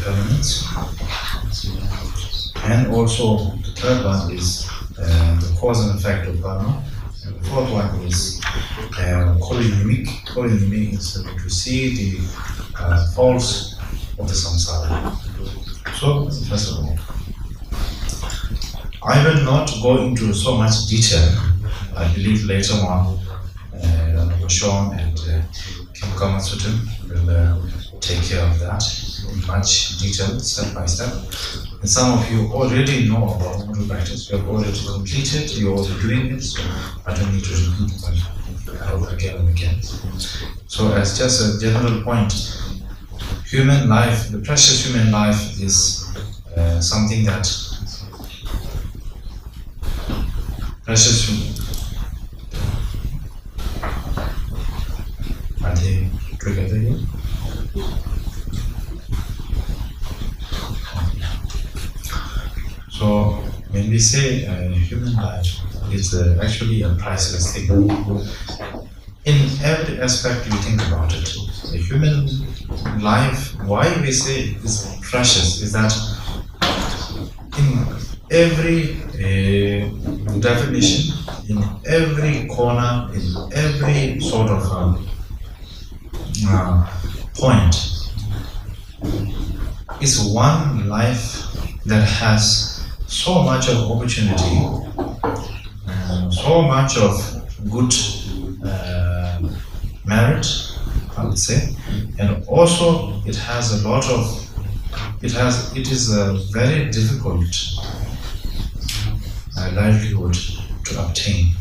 impermanence. And also the third one is the cause and effect of karma. And the fourth one is kolonymic. Kolonymic is to see the faults of the samsara. So, first of all, I will not go into so much detail. I believe later on, Sean and Kim Kamatsutin will take care of that in much detail, step by step. And some of you already know about modal practice. You have already completed, you're already doing it, so I don't need to repeat it again and again. So as just a general point, human life, the precious human life is something that precious human. Are they together here? So when we say human life is actually a priceless thing. In every aspect you think about it, the human life, why we say is precious is that in every definition, in every corner, in every sort of point, is one life that has so much of opportunity, so much of good merit, I would say, and also it has a lot of, it is a very difficult livelihood to obtain.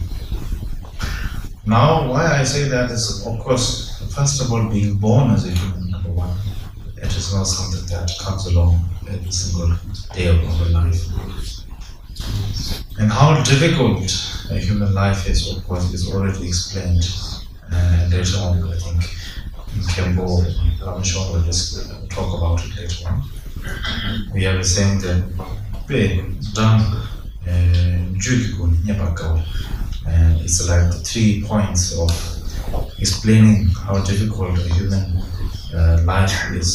Now, why I say that is, of course, first of all, being born as a human, number one, it is not something that comes along every single day of our life. And how difficult a human life is, of course, is already explained later on. I think Kembo and Rameshon will just talk about it later on. We are saying that and it's like the 3 points of explaining how difficult a human life is.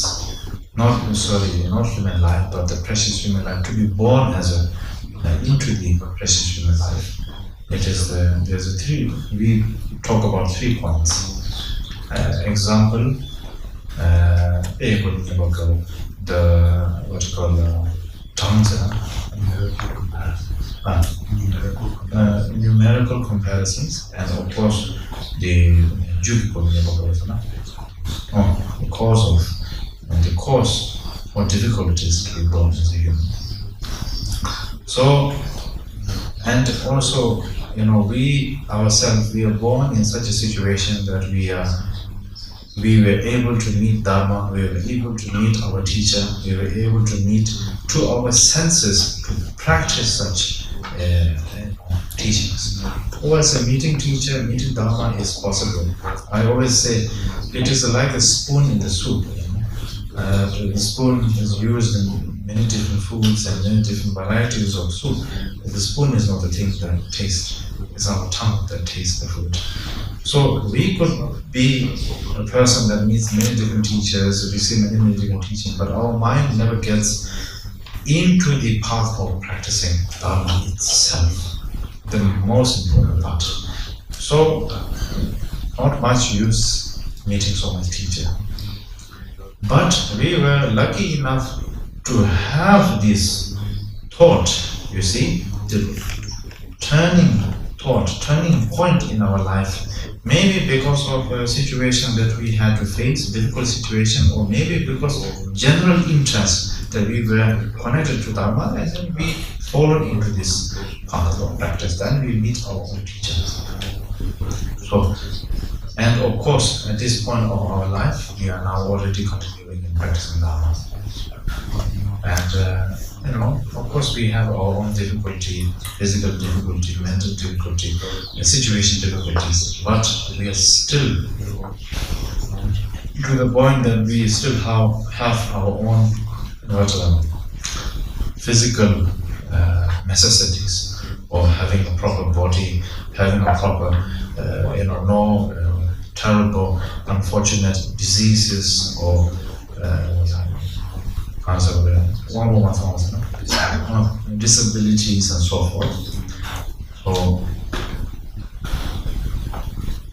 Not human life, but the precious human life, to be born as into the precious human life. It is there's a 3. We talk about 3 points. Example, the what you call tongues, numerical comparisons, and of course the the cause or difficulties to be born as a human. So, and also, we ourselves, we are born in such a situation that we were able to meet Dharma, we were able to meet our teacher, we were able to meet to our senses to practice such teachings. Also, meeting teacher, meeting Dharma is possible. I always say it is like a spoon in the soup. The spoon is used in many different foods and many different varieties of soup. But the spoon is not the thing that tastes, it's our tongue that tastes the food. So we could be a person that meets many different teachers, we see many different teachings, but our mind never gets into the path of practicing Dharma itself, the most important part. So, not much use meeting so much teacher. But we were lucky enough to have this thought, you see, the turning point in our life. Maybe because of a situation that we had to face, difficult situation, or maybe because of general interest that we were connected to Dharma, and then we followed into this path of practice. Then we meet our own teachers. So, and of course, at this point of our life, we are now already continuing in practicing Dharma. And of course, we have our own difficulty, physical difficulty, mental difficulty, situation difficulties, but we are still to the point that we still have our own physical necessities of having a proper body, having a proper, no terrible, unfortunate diseases or disabilities and so forth. So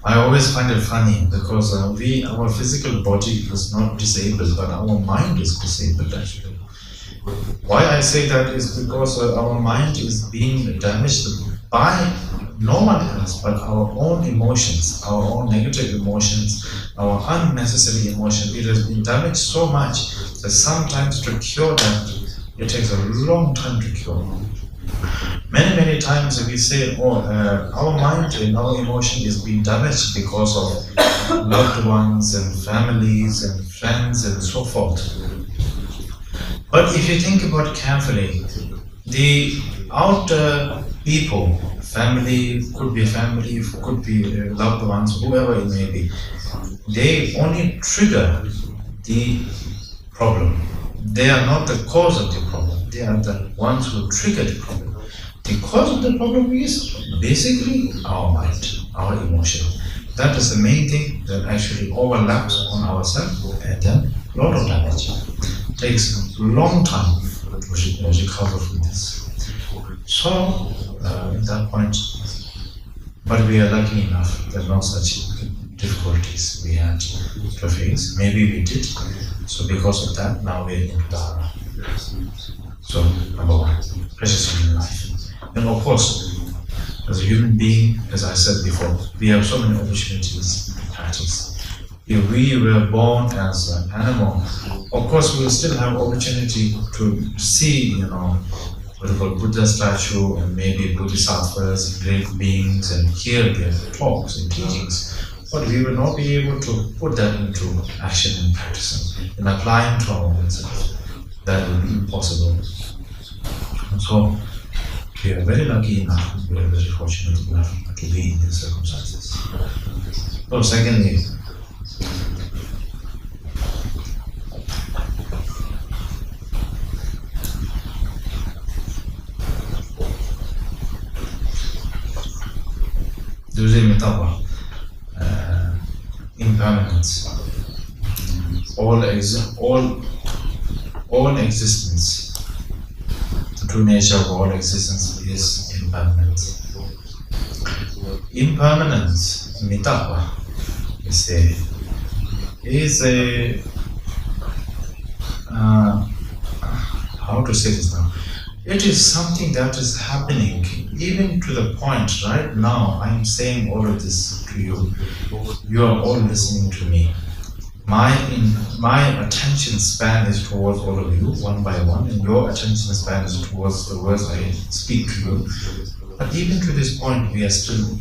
I always find it funny because our physical body is not disabled, but our mind is disabled actually. Why I say that is because our mind is being damaged by no one else but our own emotions, our own negative emotions, our unnecessary emotions. It has been damaged so much that sometimes to cure that, it takes a long time to cure. Many times we say, our mind and our emotion is being damaged because of loved ones and families and friends and so forth. But if you think about it carefully, the outer people, family, could be loved ones, whoever it may be, they only trigger the problem. They are not the cause of the problem. They are the ones who trigger the problem. The cause of the problem is basically our mind, our emotion. That is the main thing that actually overlaps on ourselves and then a lot of damage. It takes a long time to recover from this. So, at that point, but we are lucky enough that no such difficulties we had to face. Maybe we did. So because of that, now we're in Dharma. So, number one, precious human life. And of course, as a human being, as I said before, we have so many opportunities to practice. If we were born as an animal, of course we will still have opportunity to see, what we call Buddha statue and maybe Bodhisattvas, great beings, and hear their talks and teachings. But we will not be able to put that into action and practice and applying to our own self. That will be impossible. So we are very lucky enough, we are very fortunate enough to be in these circumstances. So secondly, impermanence. All existence, the true nature of all existence is impermanence. Impermanence, mitapa, is a how to say this now? It is something that is happening even to the point right now. I am saying all of this to you. You are all listening to me. My attention span is towards all of you, one by one, and your attention span is towards the words I speak to you. But even to this point, we are still in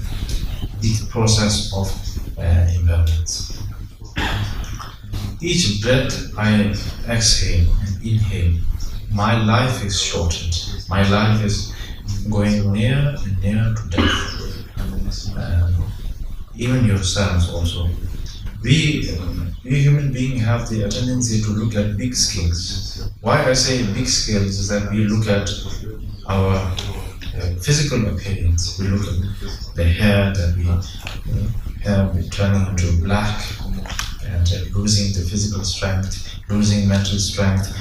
the process of impermanence. Each breath I exhale and inhale, my life is shortened. My life is going near and near to death. Even yourselves also. We human beings have the tendency to look at big scales. Why I say big scales is that we look at our physical appearance. We look at the hair that we have turning into black and losing the physical strength, losing mental strength,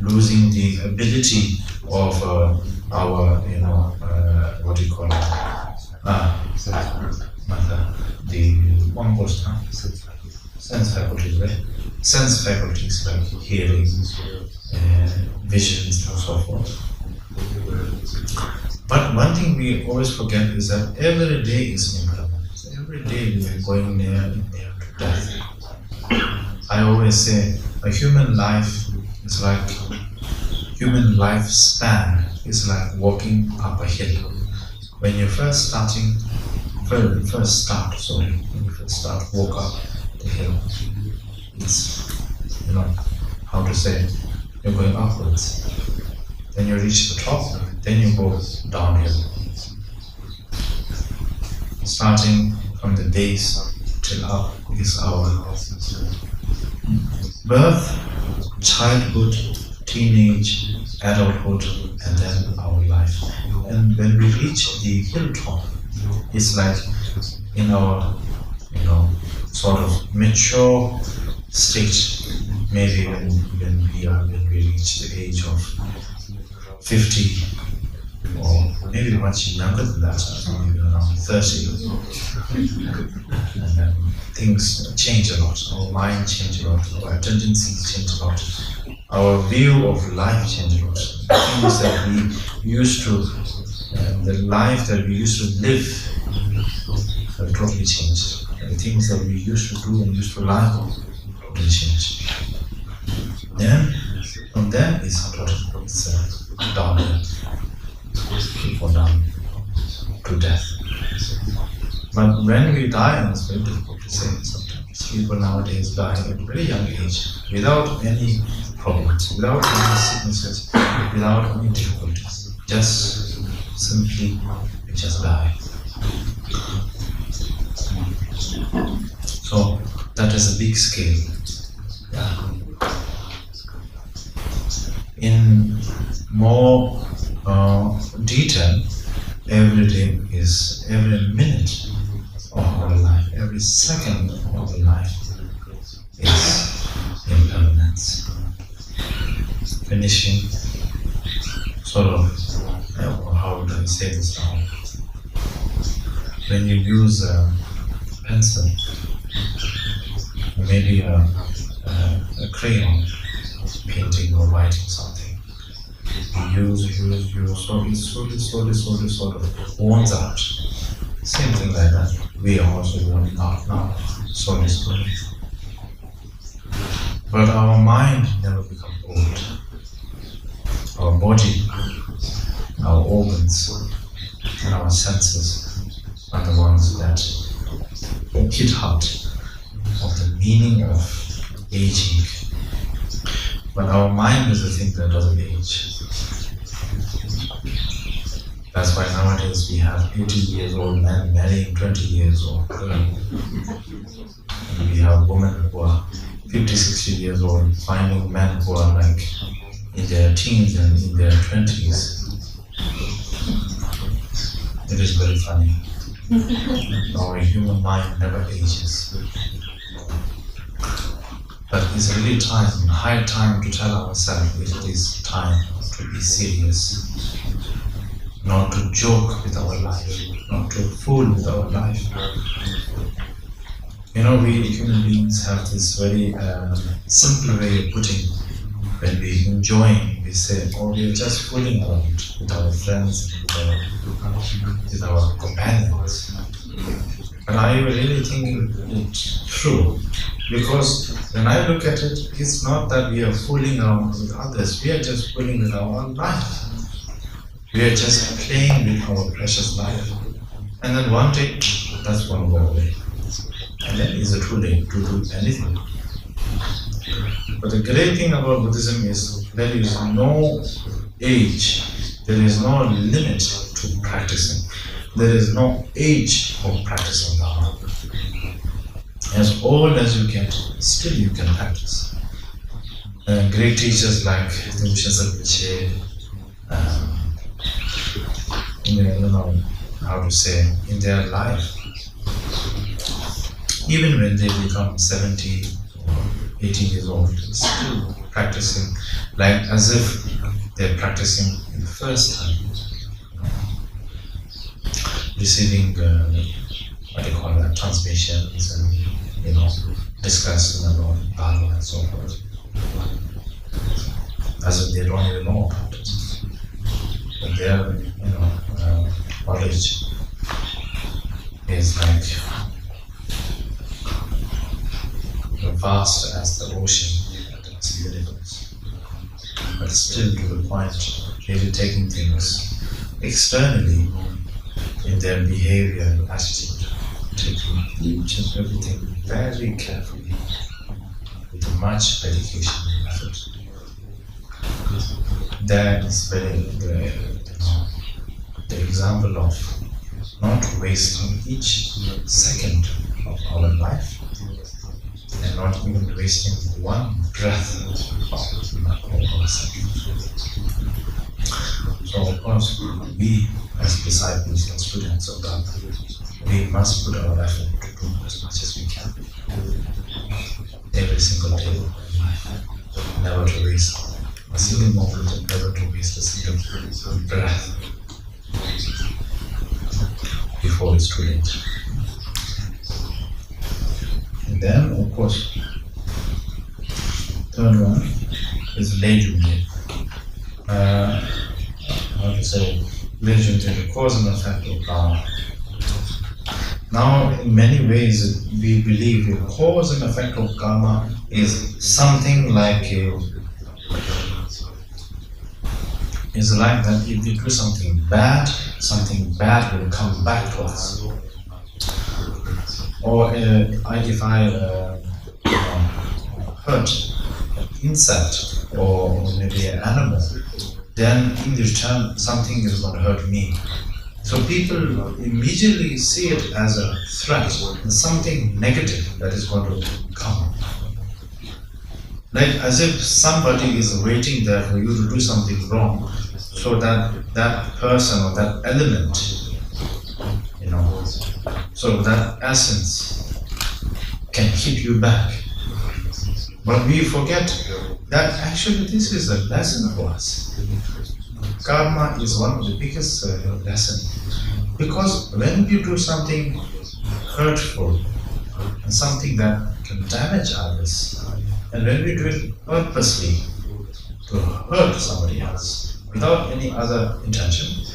losing the ability of our, what do you call it? The one post, sense faculties, right? Sense faculties like hearing, visions, and so forth. But one thing we always forget is that every day is impermanent. Every day we are going near and near to death. I always say a human life is like human lifespan is like walking up a hill. When you first start, walk up the hill, it's, how to say, you're going upwards. Then you reach the top, then you go downhill. Starting from the base till up is our birth, childhood, teenage, adulthood, and then our life. And when we reach the hilltop, it's like in our, sort of mature state, maybe when we reach the age of 50, or maybe much younger than that, maybe around 30, and then things change a lot. Our mind change a lot. Our tendencies change a lot. Our view of life change a lot. The things that we used to, the life that we used to live, have totally changed. The things that we used to do and used to like totally changed. Then, from there is totally down to death. But when we die, and it's very difficult to say sometimes, people nowadays die at a very young age, without any problems, without any sicknesses, without any difficulties. Just simply, just die. So, that is a big scale. In more detail, every day is every minute of our life, every second of our life is impermanence. Finishing, sort of, how do I say this now? When you use a pencil, maybe a crayon, painting or writing something, you use, so it slowly sort of worns out. Same thing like that. We are also worning out now, slowly. But our mind never becomes old. Our body, our organs, and our senses are the ones that hit hard of the meaning of aging. But our mind is the thing that doesn't age. That's why nowadays we have 80 years old men marrying 20 years old girl. And we have women who are 50, 60 years old finding men who are like in their teens and in their 20s. It is very funny. Our human mind never ages. But it's really high time to tell ourselves it is time to be serious. Not to joke with our life, not to fool with our life. You know, we human beings have this very simple way of putting, when we enjoying, we say, oh, we're just fooling around with our friends, with our companions. But I really think it's true. Because when I look at it, it's not that we are fooling around with others, we are just fooling with our own life. We are just playing with our precious life. And then one day, that's one go away. And then it's too late to do anything. But the great thing about Buddhism is there is no age, there is no limit to practicing. There is no age for practicing Dharma. As old as you get, still you can practice. Great teachers like Rimpoche, how to say, in their life, even when they become 70 or 80 years old, still practicing like as if they're practicing in the first time. Receiving, what do you call that, transmissions and, discussing about Dharma and so forth. As if they don't even know about it. But their, knowledge is like vast as the ocean, as the universe. But still to the point, really taking things externally in their behavior and attitude, taking each and everything very carefully, with much dedication and effort. That is very the example of not wasting each second of our life and not even wasting one breath of our second. So of course, we as disciples and students of Dharma, we must put our effort to do as much as we can every single day of our life. life, never to waste a single moment, and never to waste a single breath before it's too late. And then, of course, third one is legend. How to say, legend is the cause and effect of karma. Now, in many ways, we believe the cause and effect of karma is something like that if we do something bad will come back to us. Or if I hurt an insect or maybe an animal, then in return something is going to hurt me. So people immediately see it as a threat, something negative that is going to come. Like as if somebody is waiting there for you to do something wrong, so that that person or that element, so that essence can keep you back. But we forget that actually this is a lesson for us. Karma is one of the biggest lessons. Because when you do something hurtful and something that can damage others, and when we do it purposely to hurt somebody else without any other intention,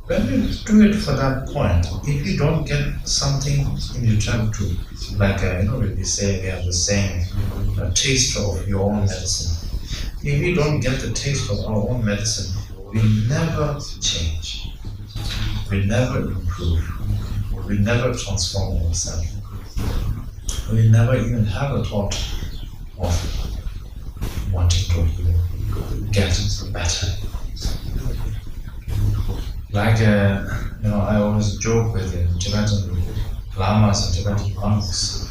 when we do it for that point, if we don't get something in return to, like when we say, we have the saying, a taste of your own medicine. If we don't get the taste of our own medicine, we never change. We never improve. We never transform ourselves. We never even have a thought of wanting to get better. Like, I always joke with Tibetan lamas and Tibetan monks.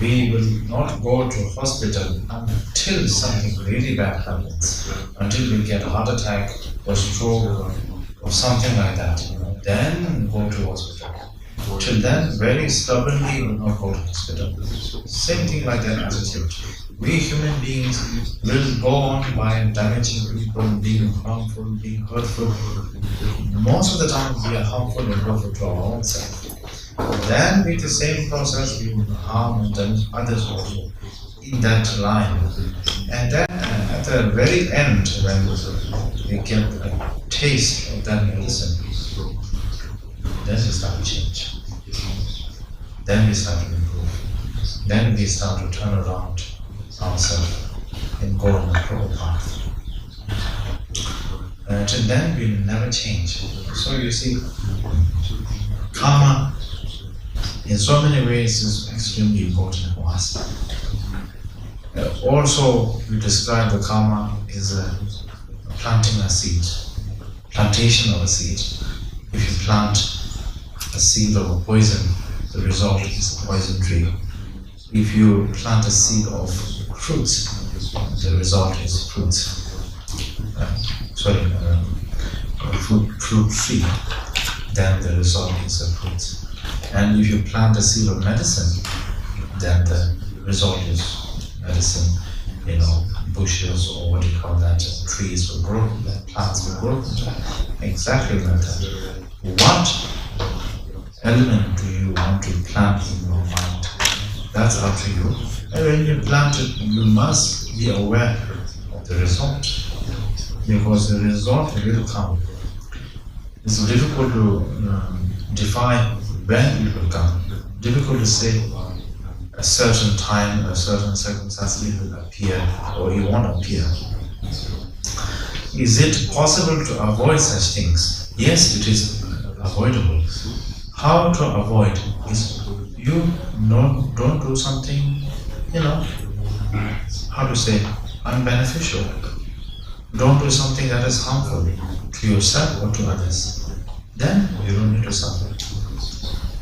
We will not go to hospital until something really bad happens, until we get a heart attack or stroke or something like that. Then go to hospital. Till then, very stubbornly will not go to hospital. Same thing like that attitude. We human beings will go on by damaging people, being harmful, being hurtful. Most of the time we are harmful and hurtful to our own self. Then with the same process we will harm and damage others also in that line. And then at the very end, when we get a taste of that medicine, then we start to change. Then we start to improve. Then we start to turn around ourselves and go on the proper path. Till then we will never change. So you see, karma in so many ways is extremely important for us. Also, we describe the karma as planting a seed, plantation of a seed. If you plant a seed of a poison, the result is a poison tree. If you plant a seed of fruits, the result is fruits. Fruit tree, then the result is a fruit. And if you plant a seed of medicine, then the result is medicine. Bushes or what do you call that? Trees will grow, plants will grow. Exactly like that. What element do you want to plant in your mind? That's up to you. And when you plant it, you must be aware of the result, because the result will come. It's difficult to define when it will come. Difficult to say a certain time, a certain circumstance it will appear or it won't appear. Is it possible to avoid such things? Yes, it is avoidable. How to avoid is you don't do something, how to say, unbeneficial. Don't do something that is harmful to yourself or to others. Then you don't need to suffer.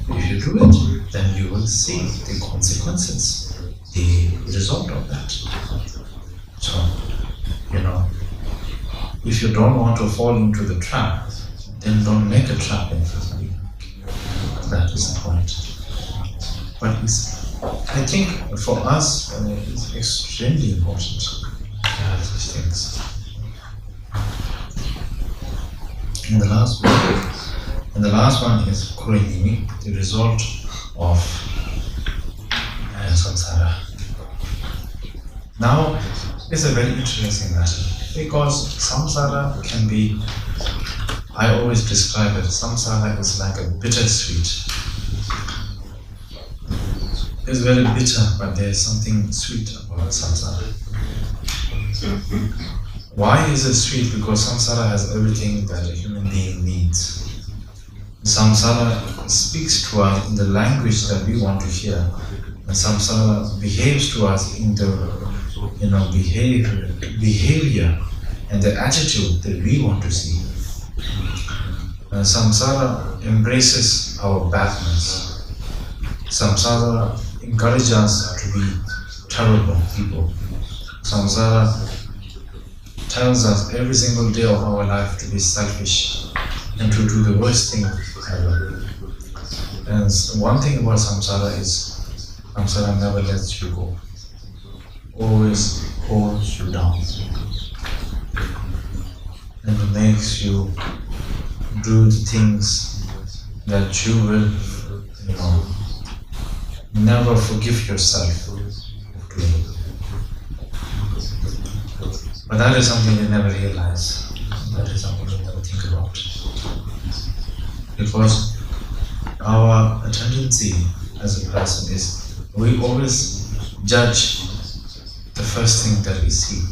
If you do it, then you will see the consequences, the result of that. So, if you don't want to fall into the trap, then don't make a trap in front of you. That is the point. But it's I think for us it's extremely important to have these things. And the last one is Kurinimi, the result of samsara. Now, it's a very interesting matter because samsara can be, I always describe it, samsara is like a bittersweet. It's very bitter, but there's something sweet about samsara. Why is it sweet? Because samsara has everything that a human being needs. Samsara speaks to us in the language that we want to hear, and samsara behaves to us in the behavior and the attitude that we want to see. Samsara embraces our badness. Samsara encourages us to be terrible people. Samsara tells us every single day of our life to be selfish and to do the worst thing ever. And one thing about samsara is samsara never lets you go. Always holds you down. And it makes you do the things that you will, never forgive yourself of doing. But that is something you never realize. That is something you never think about. Because our tendency as a person is we always judge the first thing that we see.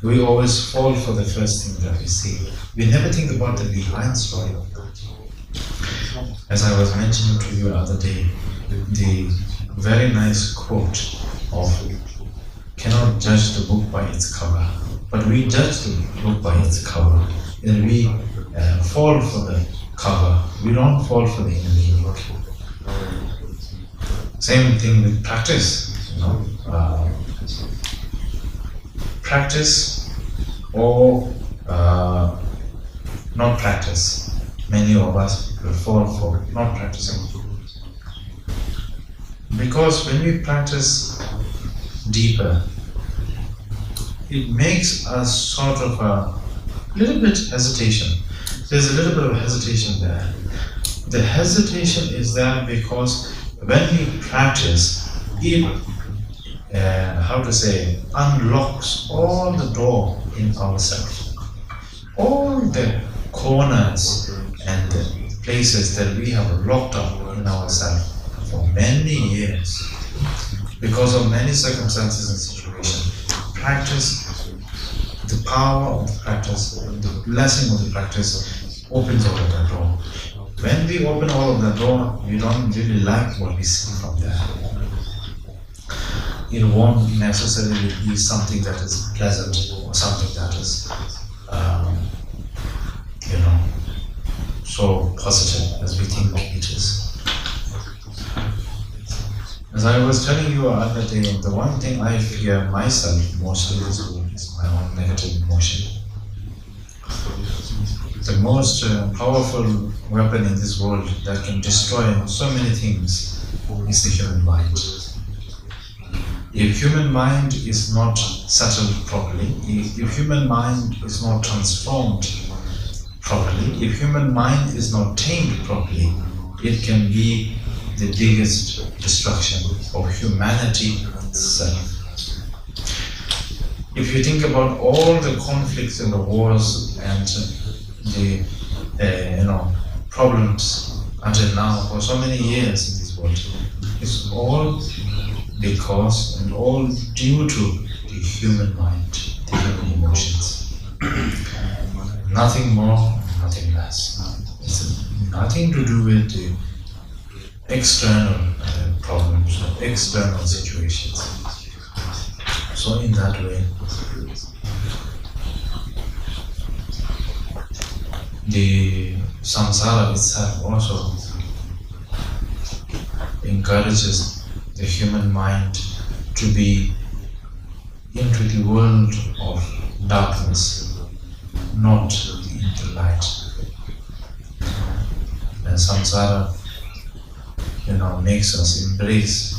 We always fall for the first thing that we see. We never think about the behind story of that. As I was mentioning to you the other day, the very nice quote of cannot judge the book by its cover, but we judge the book by its cover, and we fall for the cover. We don't fall for the inner meaning. Same thing with practice. Practice or not practice. Many of us will fall for not practicing. Because when we practice deeper, it makes us sort of a little bit hesitation. There's a little bit of hesitation there. The hesitation is there because when we practice, it unlocks all the door in ourselves. All the corners and the places that we have locked up in ourselves for many years because of many circumstances and situations. Practice, the power of the practice, the blessing of the practice opens all of that door. When we open all of that door, we don't really like what we see from there. It won't necessarily be something that is pleasant or something that is, so positive as we think it is. As I was telling you the other day, the one thing I fear myself mostly in this world is my own negative emotion. The most powerful weapon in this world that can destroy so many things is the human mind. If human mind is not settled properly, if human mind is not transformed properly, if human mind is not tamed properly, it can be the biggest destruction of humanity itself. If you think about all the conflicts and the wars and the problems until now for so many years in this world, it's all because and all due to the human mind, the human emotions. Nothing more, nothing less. It's nothing to do with the external problems, external situations. So in that way, the samsara itself also encourages the human mind to be into the world of darkness, not in the light. And samsara, makes us embrace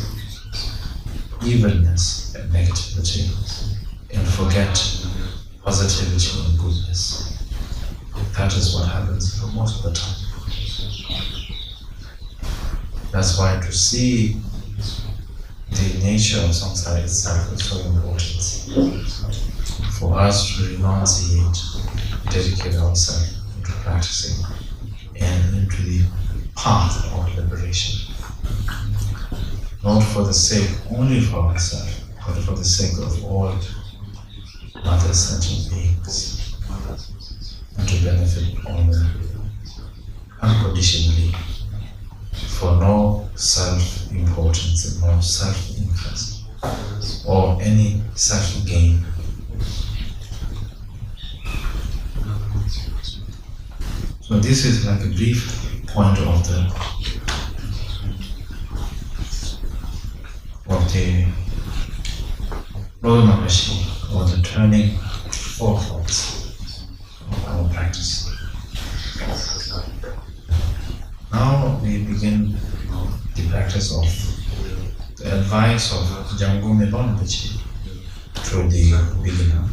evilness and negativity and forget positivity and goodness. That is what happens for most of the time. That's why to see the nature of samsara itself is so important. For us to renunciate, dedicate ourselves to practicing and into the path of liberation. Not for the sake only for ourselves, but for the sake of all other sentient beings, and to benefit all of them unconditionally, for no self-importance and no self-interest or any self-gain. So this is like a brief point of the Rodamamashi, or the turning forwards of our practice. Now we begin the practice of the advice of Jamgu Mibonbachi to the beginner.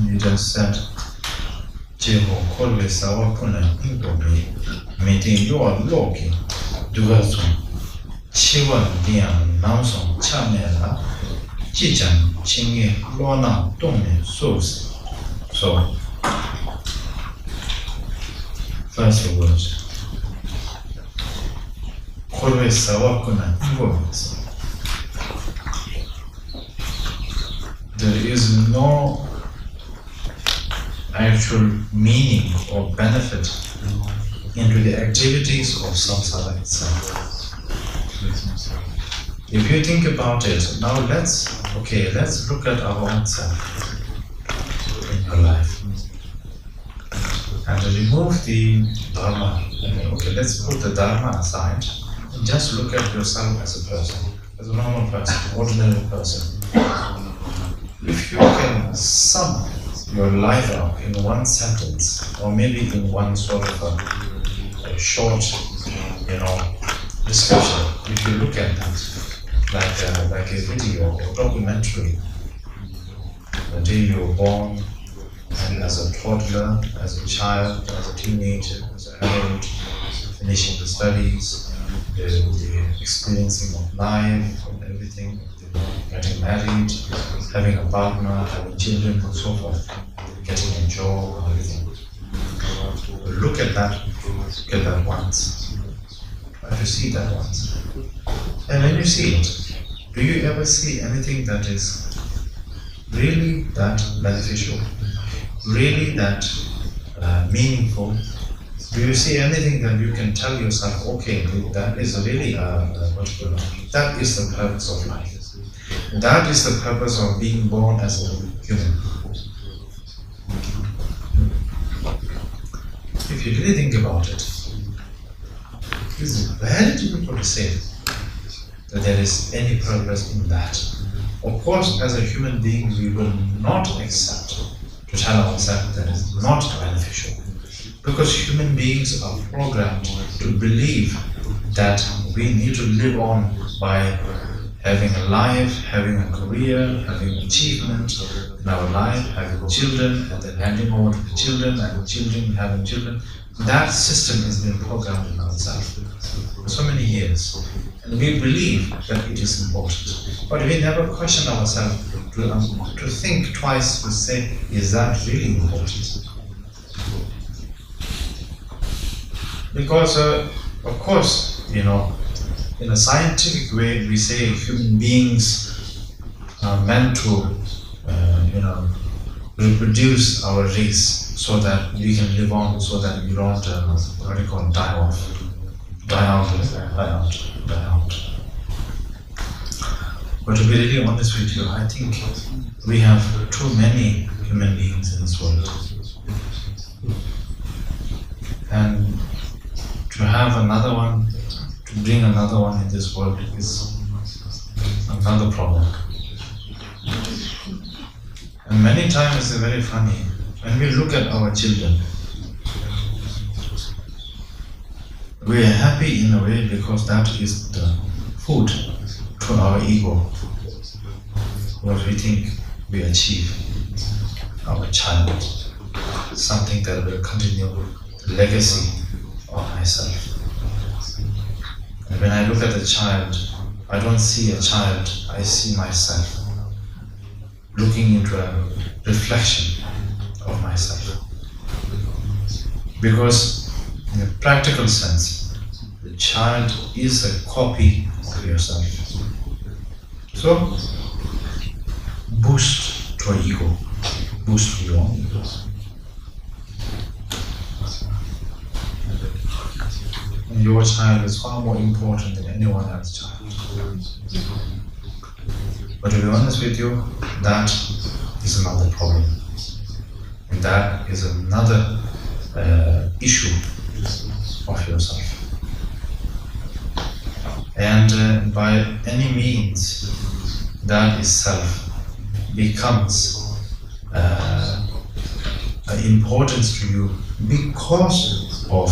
You just said, Jeho Kolve Sawakuna Ingobi, meeting your Loki, Dugazu, Chiwa Dian, Namson, Chamela, Chichan, Chingi, Lona, Tome, Sos. So, first words, Kolve Sawakuna Ingobi. There is no actual meaning or benefit into the activities of samsara itself. If you think about it, now let's look at our own self in your life and remove the dharma. Okay, let's put the dharma aside and just look at yourself as a person, as a normal person, ordinary person. If you can sum your life up in one sentence, or maybe in one sort of a short, description. If you look at that, like a video or documentary, the day you were born, and as a toddler, as a child, as a teenager, as an adult, finishing the studies, the experiencing of life and everything, getting married, having a partner, having children and so forth, getting a job and everything. Look at that once. Try to see that once. And when you see it, do you ever see anything that is really that beneficial, really that meaningful? Do you see anything that you can tell yourself, okay, that is really that is the purpose of life. That is the purpose of being born as a human. If you really think about it, it's very difficult to say that there is any purpose in that. Of course, as a human being, we will not accept to tell ourselves that is not beneficial. Because human beings are programmed to believe that we need to live on by having a life, having a career, having achievement in our life, having children, and then handing over to the children, and children having children. That system has been programmed in ourselves for so many years. And we believe that it is important. But we never question ourselves to think twice to say, is that really important? Because, of course, in a scientific way, we say human beings are meant to, reproduce our race so that we can live on, so that we don't, die out. But to be really honest with you, I think we have too many human beings in this world. And to have another one, to bring another one in this world is another problem. And many times it's very funny, when we look at our children, We are happy in a way because that is the food to our ego. What we think we achieve, our child, something that will continue the legacy of myself. And when I look at a child, I don't see a child, I see myself looking into a reflection of myself. Because in a practical sense, the child is a copy of yourself. So, boost to ego, boost your own ego. And your child is far more important than anyone else's child. But to be honest with you, that is another problem. And that is another issue of yourself. And by any means, that itself becomes an importance to you because of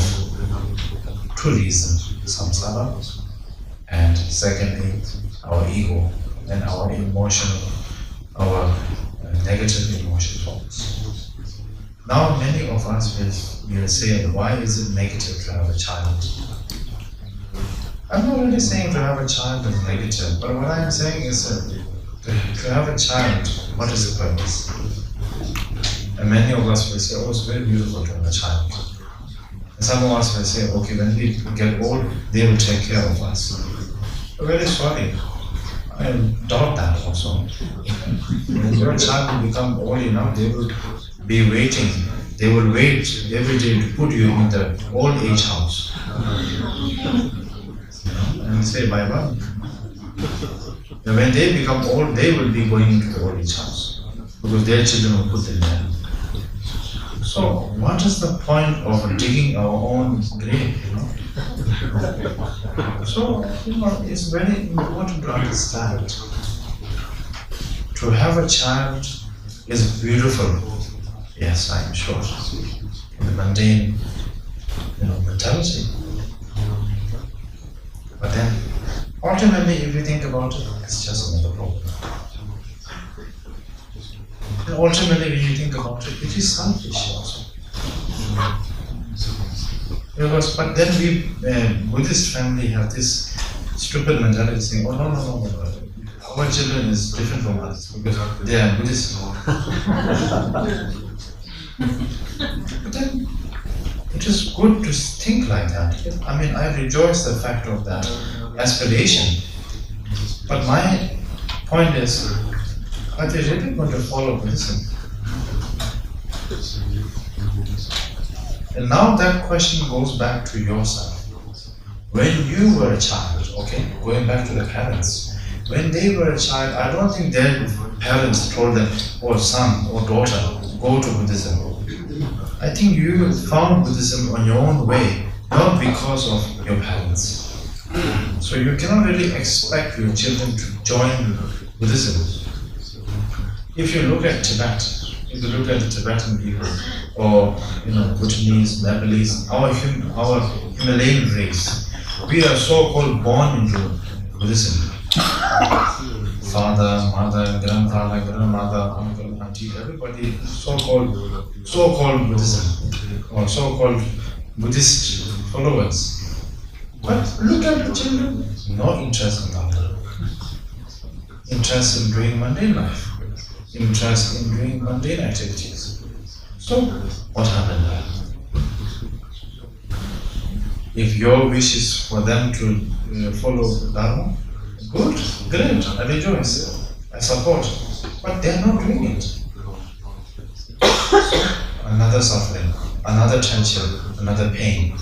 two reasons: samsara, and secondly, our ego and our emotional, our negative emotion thoughts. Now, many of us will say, why is it negative to have a child? I'm not really saying to have a child is negative, but what I'm saying is to have a child, what is the purpose? And many of us will say, oh, it's very beautiful to have a child. And some of us will say, okay, when we get old, they will take care of us. I'm very sorry. I doubt that also. When your child will become old enough, they will be waiting. They will wait every day to put you in the old age house. And say bye-bye. When they become old, they will be going into the old age house because their children will put them there. So, what is the point of digging our own grave? So, it's very important to understand. To have a child is beautiful. Yes, I'm sure. In the mundane, mentality. But then, ultimately, if you think about it, it's just another problem. And ultimately, when you think about it, it is selfish also. But then we, Buddhist family, have this stupid mentality saying, oh no, our children is different from us because they are Buddhist. But then, it is good to think like that. I mean, I rejoice the fact of that aspiration. But my point is, are they really going to follow Buddhism? And now that question goes back to yourself. When you were a child, okay, going back to the parents, when they were a child, I don't think their parents told them, oh son or daughter, go to Buddhism. I think you found Buddhism on your own way, not because of your parents. So you cannot really expect your children to join Buddhism. If you look at Tibet, if you look at the Tibetan people, or Bhutanese, Nepalese, our Himalayan race, we are so-called born into Buddhism. Father, mother, grandfather, grandmother, uncle, auntie, everybody so-called Buddhism, or so-called Buddhist followers. But look at the children, no interest in that. Interest in doing mundane life. Interest in doing mundane activities. So, what happened there? If your wish is for them to follow Dharma, good, great, I rejoice, I support. But they are not doing it. Another suffering, another tension, another pain,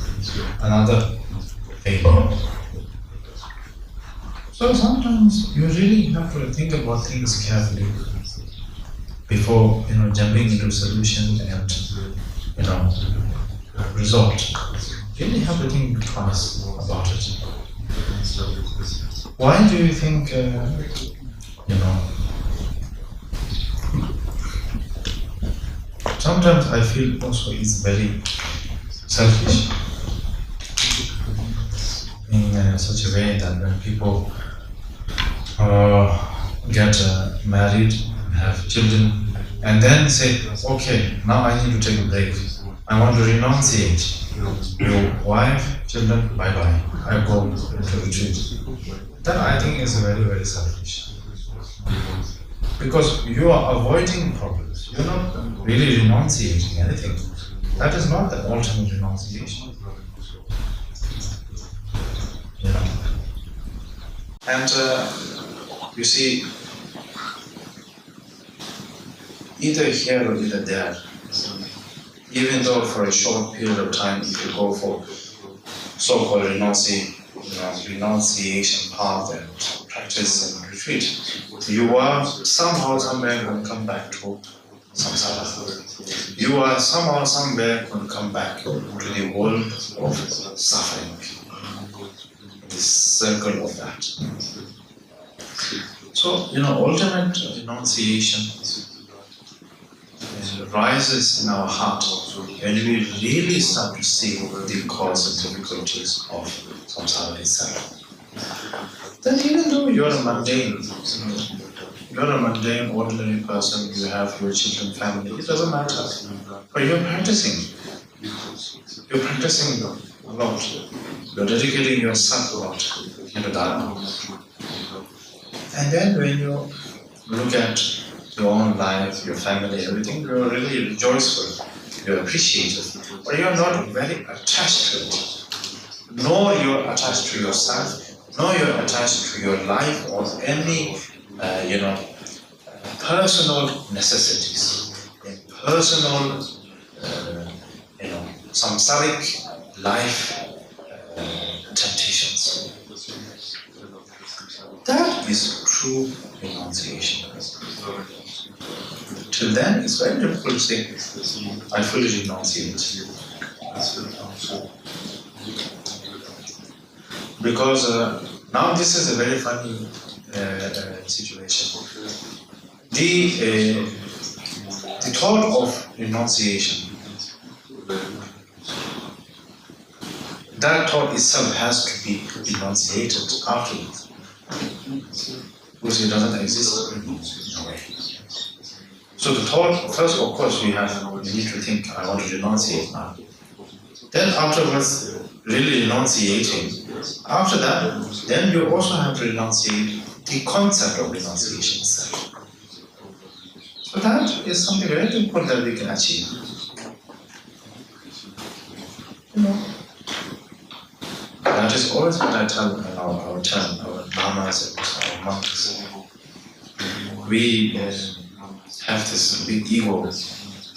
another failure. So sometimes you really have to think about things carefully before jumping into solution and result. You really have to think twice about it. Why do you think sometimes I feel also it's very selfish. in such a way that when people get married, have children, and then say, okay, now I need to take a break. I want to renunciate. Your wife, children, bye-bye. I go to retreat. That I think is very, very selfish. Because you are avoiding problems. You're not really renunciating anything. That is not the ultimate renunciation. You know. And you see, either here or either there, even though for a short period of time, if you go for so-called renunciation path and practice and retreat, you are somehow, somewhere going to come back to samsara. You are somehow, somewhere going to come back to the world of suffering, the circle of that. So, ultimate renunciation rises in our heart when we really start to see the cause and difficulties of samsara itself. Then even though you're a mundane, ordinary person, you have your children, family, it doesn't matter. But you're practicing. You're practicing a lot. You're dedicating yourself a lot into Dharma. And then when you look at your own life, your family, everything, you're really rejoiceful, you're appreciative, but you're not very attached to it. Nor you're attached to yourself, nor you're attached to your life or any, personal necessities, personal, samsaric life temptations. That is true renunciation. Till then, it's very difficult to say, I fully renunciate. Because now this is a very funny situation. The thought of renunciation, that thought itself has to be renunciated afterwards. Because it doesn't exist in a way. So the thought, first of course you need to think, I want to renunciate now. Then afterwards, really renunciating. After that, then you also have to renunciate the concept of renunciation itself. So that is something very important that we can achieve. That is always what I tell our lamas and our monks. We have this big ego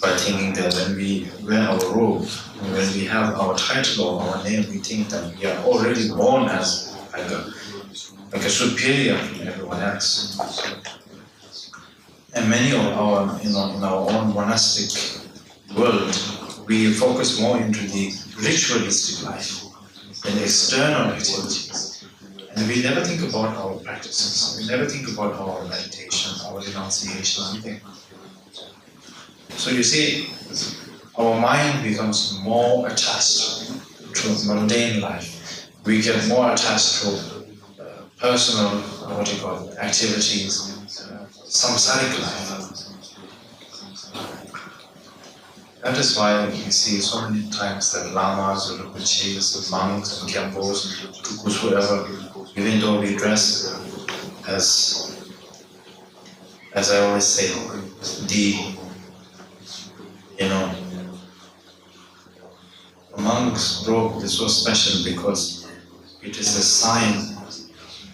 by thinking that when we wear our robe, when we have our title or our name, we think that we are already born as like a superior to everyone else. And many of our, in our own monastic world, we focus more into the ritualistic life and external activities. And we never think about our practices. We never think about our meditation, our renunciation, anything. So you see, our mind becomes more attached to mundane life. We get more attached to personal, activities, samsaric life. That is why we see so many times that lamas, or rinpoches, monks, and khenpos, tukus, whoever, even though we dress as I always say, the monk's robe is so special because it is a sign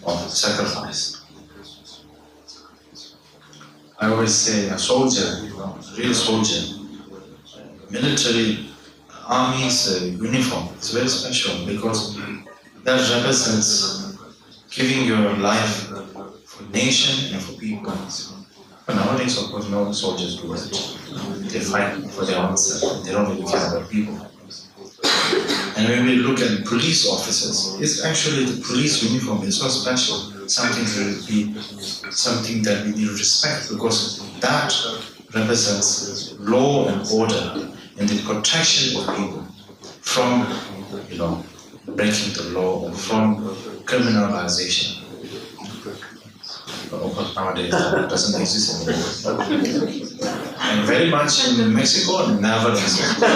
of sacrifice. I always say a soldier, real soldier, military, army's uniform is very special because that represents giving your life for nation and for people. But nowadays, of course, no soldiers do that. They fight for their own self. They don't really care about people. And when we look at police officers, it's actually the police uniform is so special. Something that we need to respect because that represents law and order and the protection of people from, breaking the law, from criminalization. But nowadays that doesn't exist anymore. And very much in Mexico, never existed.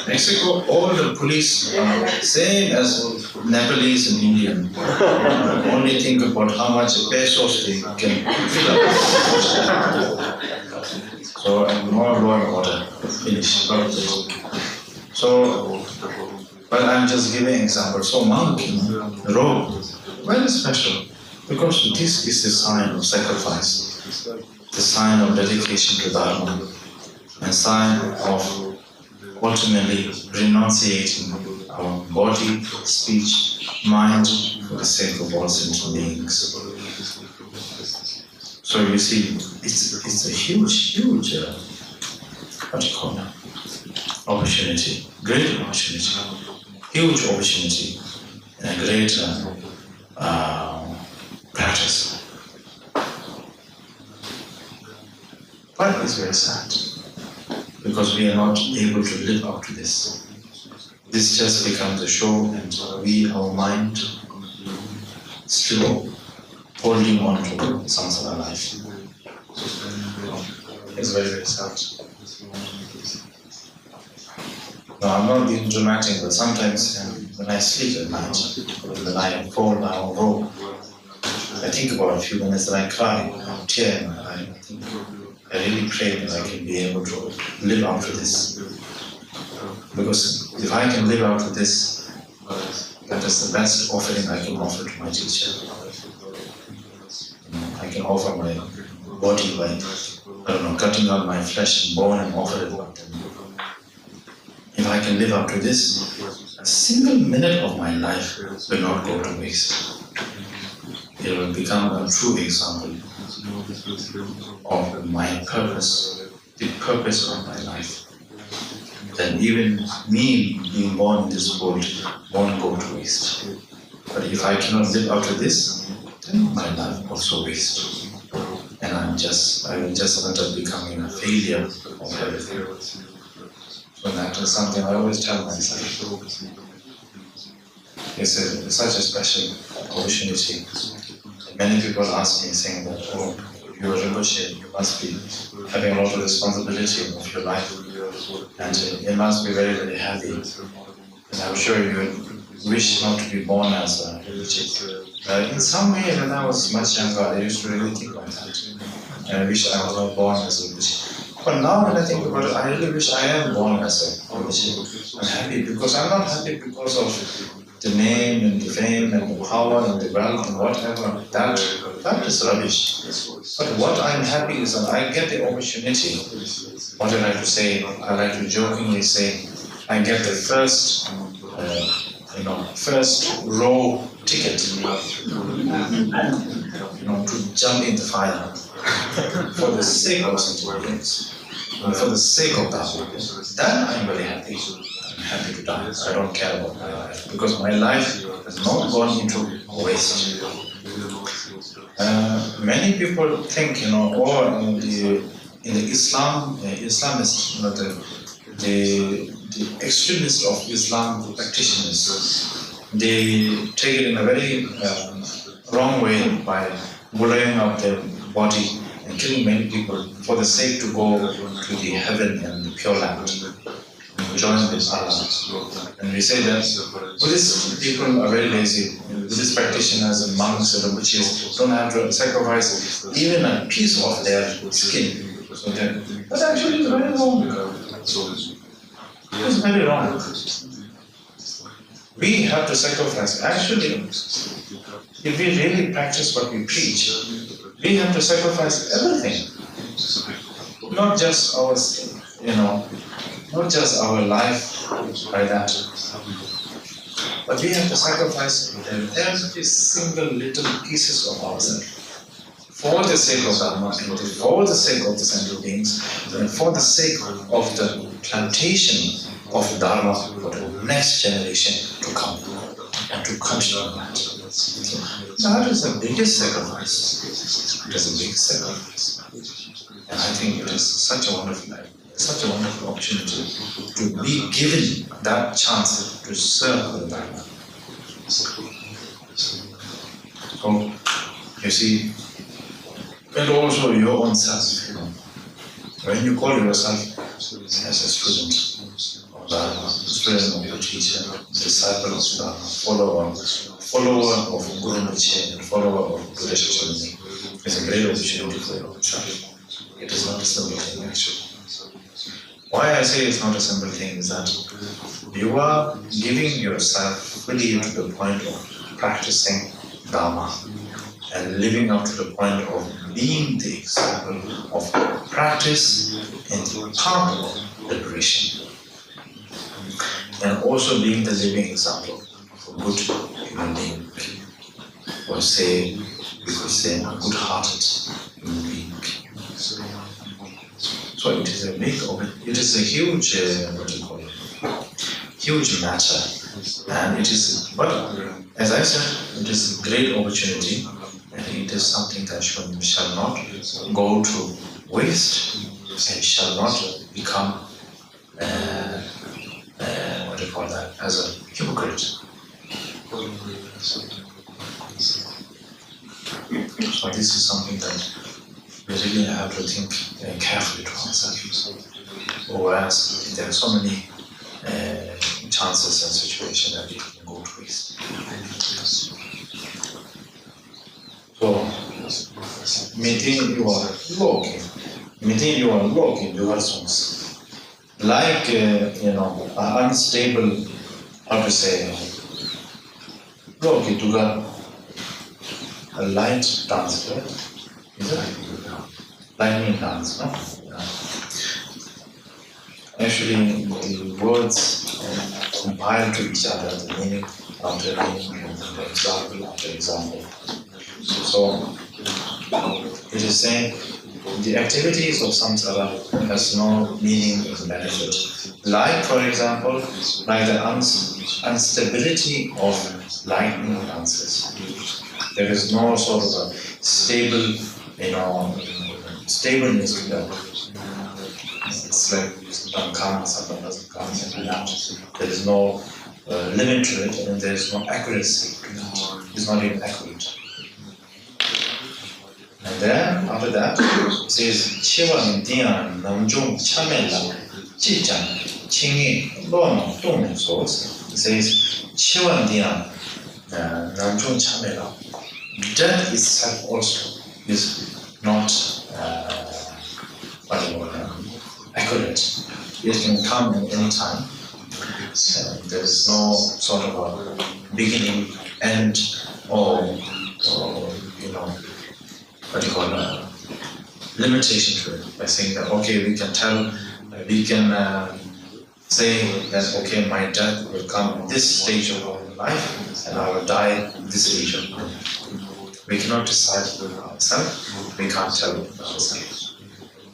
Mexico, all the police are same as Nepalese and Indian. Only think about how much pesos they can fill up. So, and more law and order, finish. So, but I'm just giving an example. So, monk, robe, very special. Because this is the sign of sacrifice, the sign of dedication to Dharma, and sign of ultimately renunciating our body, speech, mind for the sake of all sentient beings. So you see, it's a huge, what do you call it? Opportunity, great opportunity, huge opportunity, and a great practice. But it's very sad, because we are not able to live up to this. This just becomes a show, and our mind, still holding on to samsara life. It's very, very sad. No, I'm not being dramatic, but sometimes when I sleep at night, when I fold my own robe, I think about a few minutes and I cry, I tear in my eye. I really pray that I can be able to live up to this. Because if I can live up to this, that is the best offering I can offer to my teacher. I can offer my body by, cutting out my flesh and bone and offer it up to them. If I can live up to this, a single minute of my life will not go to waste. It will become a true example of my purpose, the purpose of my life. Then even me being born in this world won't go to waste. But if I cannot live up to this, then my life also waste. And I will just end up becoming a failure of everything. So that is something I always tell myself. It's such a special opportunity. Many people ask me saying that, oh, you're a Rimpoche, you must be having a lot of responsibility of your life. And you must be very, very happy. And I'm sure you wish not to be born as a Rimpoche. In some way, when I was much younger, I used to really think like that. And I wish I was not born as a Rimpoche. But now when I think about it, I really wish I am born as a Rimpoche. I'm happy because I'm not happy because of the name and the fame and the power and the wealth and whatever. That is rubbish. But what I'm happy is that I get the opportunity. What I like to say, I like to jokingly say, I get the first row ticket, to jump in the fire for the sake of sentient beings, for the sake of Dharma. Then I'm very happy. I'm happy to die. I don't care about my life because my life has not gone into waste. Many people think, in the Islam is the extremists of Islam practitioners. They take it in a very wrong way by blowing up their body and killing many people for the sake to go to the heaven and the pure land. Join with Allah. And we say that Buddhist people are very lazy. Buddhist practitioners and monks and witches don't have to sacrifice even a piece of their skin. So that's actually very wrong. It's very wrong. We have to sacrifice. Actually, if we really practice what we preach, we have to sacrifice everything. Not just our, not just our life by that. But we have to sacrifice every single little pieces of ourselves for the sake of Dharma, for the sake of the sentient beings, and for the sake of the plantation of Dharma for the next generation to come and to continue that. That is the biggest sacrifice. It is a big sacrifice. And I think it is such a wonderful life, such a wonderful opportunity to be given that chance to serve the Dharma. So, you see, and also your own self, when you call yourself as a student of Dharma, student of your teacher, disciple of Dharma, follower of Guru Rimpoche, and follower of Buddha Shashamani, it's a great opportunity for yourself. It is not a simple thing, actually. Why I say it's not a simple thing is that you are giving yourself fully to the point of practicing Dharma and living up to the point of being the example of practice and the path of liberation. And also being the living example of a good human being. Or say, we could say, a good-hearted human being. So it is a big, it is a huge, huge matter. And it is, but as I said, it is a great opportunity, and it is something that shall not go to waste, and shall not become, as a hypocrite. So this is something that we really have to think carefully to ourselves. Whereas there are so many chances and situations that it can go to waste. So, maintain your log in your songs. Like, unstable, how to say, log into a light dance, right? Is it? Lightning dance, no? Yeah. Actually, the words compile to each other, the meaning after meaning, and the example after example. So, it is saying the activities of samsara has no meaning or benefit. Like, for example, like the instability of lightning dances. There is no sort of a stable, stableness to that. It's like something comes, something doesn't come, something happens. There is no limit to it, and there is no accuracy to that. It's not even accurate. And then, after that, it says, Chiwan Dian Namjung Chamela, Chijan, Chingi, Lono, Dong source. It says, Chiwan Dian Namjung Chamela. Death itself also is not accurate. It can come at any time. There is no sort of a beginning, end, or limitation to it. By saying that, okay, we can tell, we can say that, okay, my death will come at this stage of our life, and I will die at this stage of my life. We cannot decide for ourselves. We can't tell ourselves.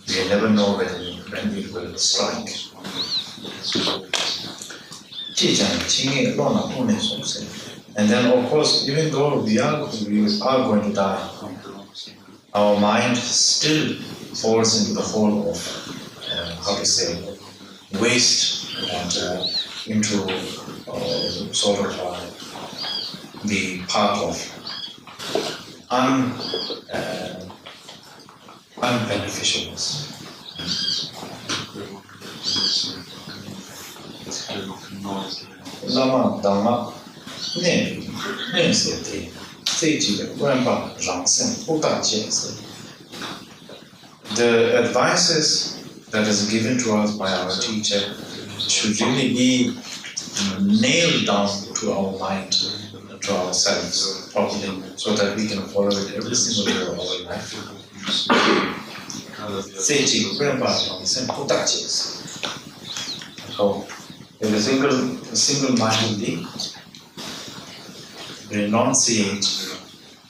We never know when it will strike. And then, of course, even though we are going to die, our mind still falls into the hole of, waste and into sort of the path of unbeneficialness. Lama Dhamma ne se te the advices that is given to us by our teacher should really be nailed down to our mind, to ourselves properly, so that we can follow it every single day of our life. So, if a single-mindedly renunciate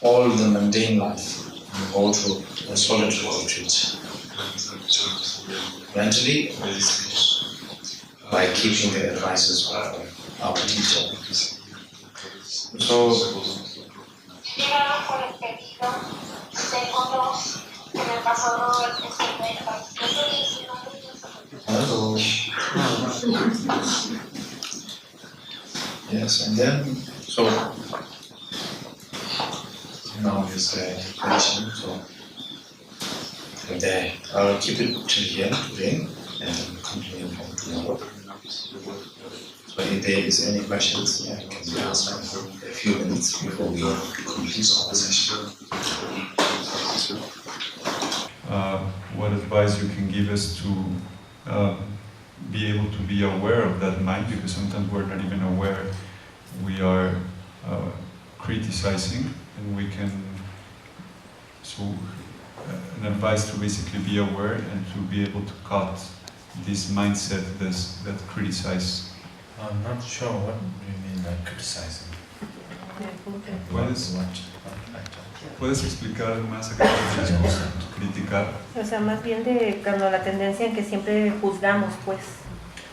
all the mundane life and go to a solitary retreat. Mentally, by keeping the advices of our teacher. So, Hello. Yes, and then, so now you say question, so and then I'll keep it till here today and continue from tomorrow. So if there is any questions, yeah, you can be asked a few minutes before we complete our session. What advice you can give us to be able to be aware of that mind, because sometimes we're not even aware we are criticizing, and we can, so an advice to basically be aware and to be able to cut this mindset that criticize. I'm not sure what you mean by criticizing. ¿Puedes explicar más acá criticar? O sea, más bien de cuando la tendencia en que siempre juzgamos, pues,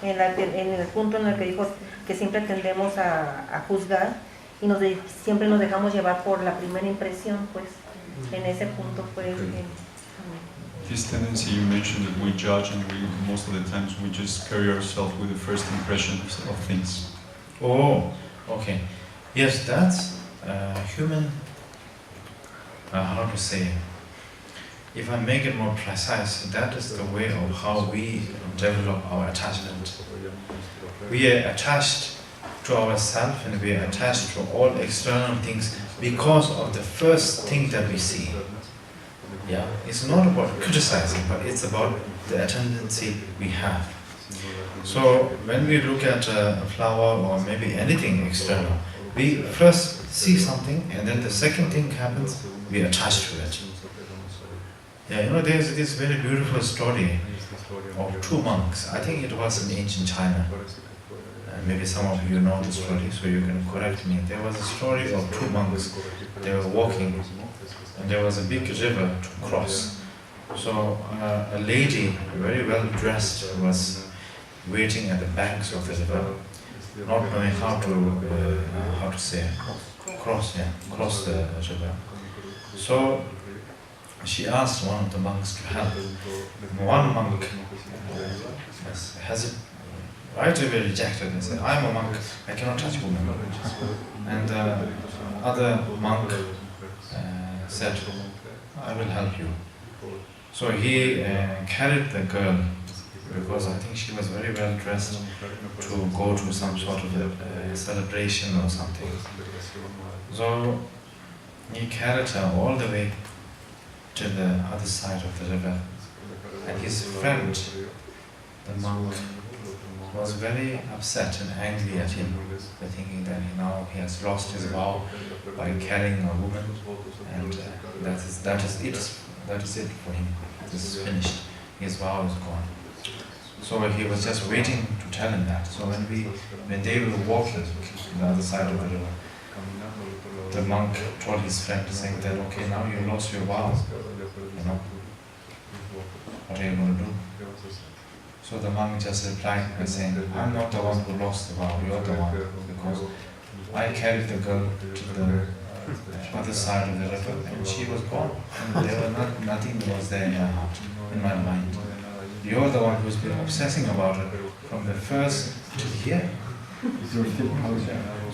en el punto en el que dijo que siempre tendemos a juzgar y siempre nos dejamos llevar por la primera impresión, pues, en ese punto fue This tendency you mentioned that we judge, and most of the times we just carry ourselves with the first impressions of things. Oh, okay. Yes, that's human, how to say, if I make it more precise, that is the way of how we develop our attachment. We are attached to ourselves and we are attached to all external things because of the first thing that we see. Yeah, it's not about criticizing, but it's about the tendency we have. So when we look at a flower or maybe anything external, we first see something and then the second thing happens, we attach to it. Yeah, you know, there's this very beautiful story of two monks. I think it was in ancient China. Maybe some of you know the story, so you can correct me. There was a story of two monks. They were walking and there was a big river to cross. So a lady, very well dressed, was waiting at the banks of the river, not knowing how to say, cross the river. So she asked one of the monks to help. One monk has right away rejected and said, "I'm a monk, I cannot touch women." And the other monk said, "I will help you." So he carried the girl, because I think she was very well dressed to go to some sort of a celebration or something. So he carried her all the way to the other side of the river. And his friend, the monk, was very upset and angry at him, thinking that now he has lost his vow by carrying a woman, and that is it for him. This is finished. His vow is gone. So he was just waiting to tell him that. So when they were walking to the other side of the river, the monk told his friend, saying that, "Okay, now you lost your vow. You know, what are you going to do?" So the monk just replied by saying, "I'm not the one who lost the vow, you're the one, because I carried the girl to the other side of the river and she was gone. And there was nothing was there in my heart, in my mind. You're the one who's been obsessing about it from the first to here.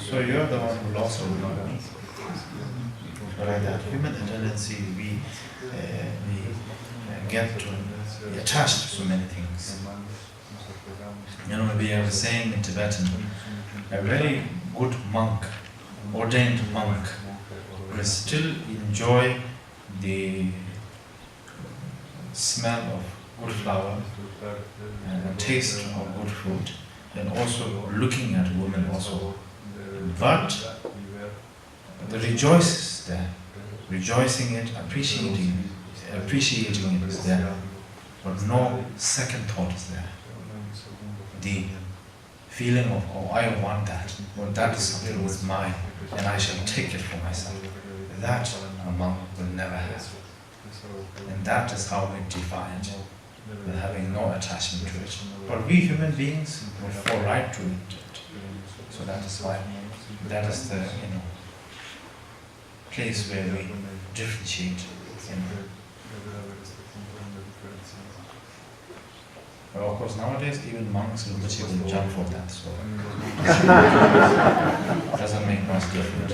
So you're the one who lost it, not me." Like that human tendency, we get to be attached to so many things. You know, we have a saying in Tibetan, a very good monk, ordained monk, will still enjoy the smell of good flower and the taste of good food, and also looking at women also. But the rejoice is there, rejoicing it, appreciating it is there, but no second thought is there. The feeling of, "Oh, I want that, well, that is something that's mine, and I shall take it for myself," that a monk will never have. And that is how we define it, with having no attachment to it. But we human beings will fall right to it. So that is why, that is the, place where we differentiate. Well, of course, nowadays even monks Rimpoche will jump for that, so doesn't make much difference.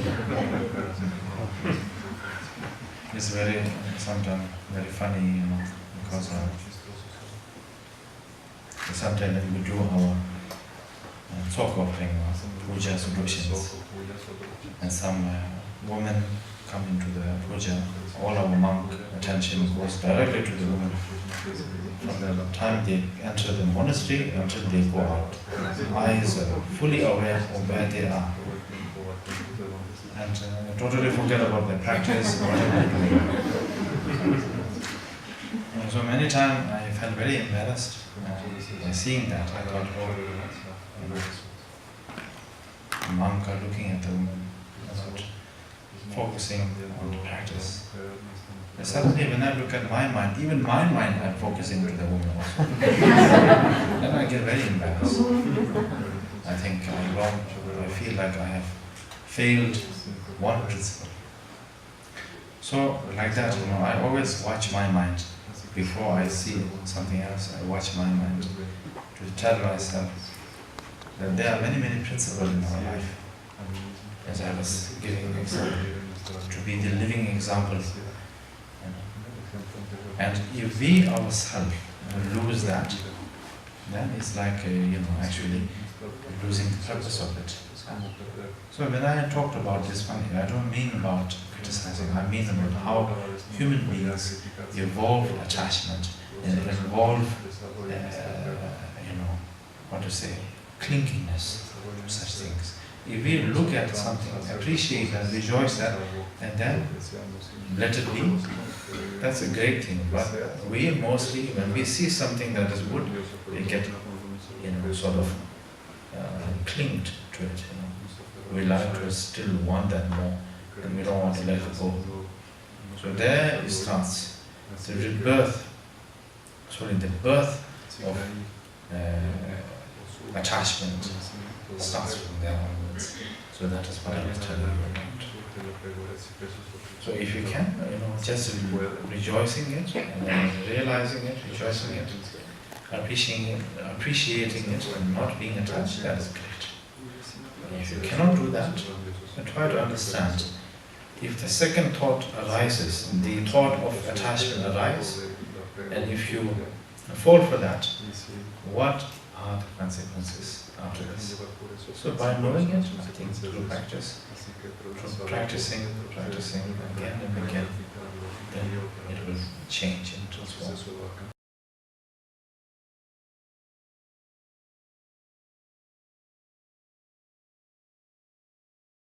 It's very, sometimes very funny, because sometimes when we do our talk offering, puja solutions, and some women come into the puja, all our monk attention goes directly to the women. From the time they enter the monastery until they go out, eyes are fully aware of where they are, and totally forget about their practice, what they're doing. So many times I felt very embarrassed by seeing that. I thought, the monk are looking at the woman, not focusing on the practice. And suddenly when I look at my mind, even my mind I'm focusing to the woman also. Then I get very embarrassed. I think I feel like I have failed one principle. So like that, I always watch my mind. Before I see something else, I watch my mind to tell myself that there are many, many principles in our life. As I was giving an example, to be the living example. And if we ourselves lose that, then it's like, actually losing the purpose of it. So when I talked about this one here, I don't mean about criticizing, I mean about how human beings evolve attachment and evolve, clinginess to such things. If we look at something, appreciate and rejoice that, and then let it be, that's a great thing. But we mostly, when we see something that is good, we get, sort of clinged to it. We like to still want that more, and we don't want to let it go. So there it starts. The rebirth, the birth of attachment starts from there onwards. So that is what I was telling you about. So if you can, just rejoicing it, and then realizing it, rejoicing it, appreciating it, and not being attached, that is great. If you cannot do that, then try to understand. If the second thought arises, the thought of attachment arises, and if you fall for that, what are the consequences after this? So by knowing it, I think through practice, through practicing again and again, then it will change and transform.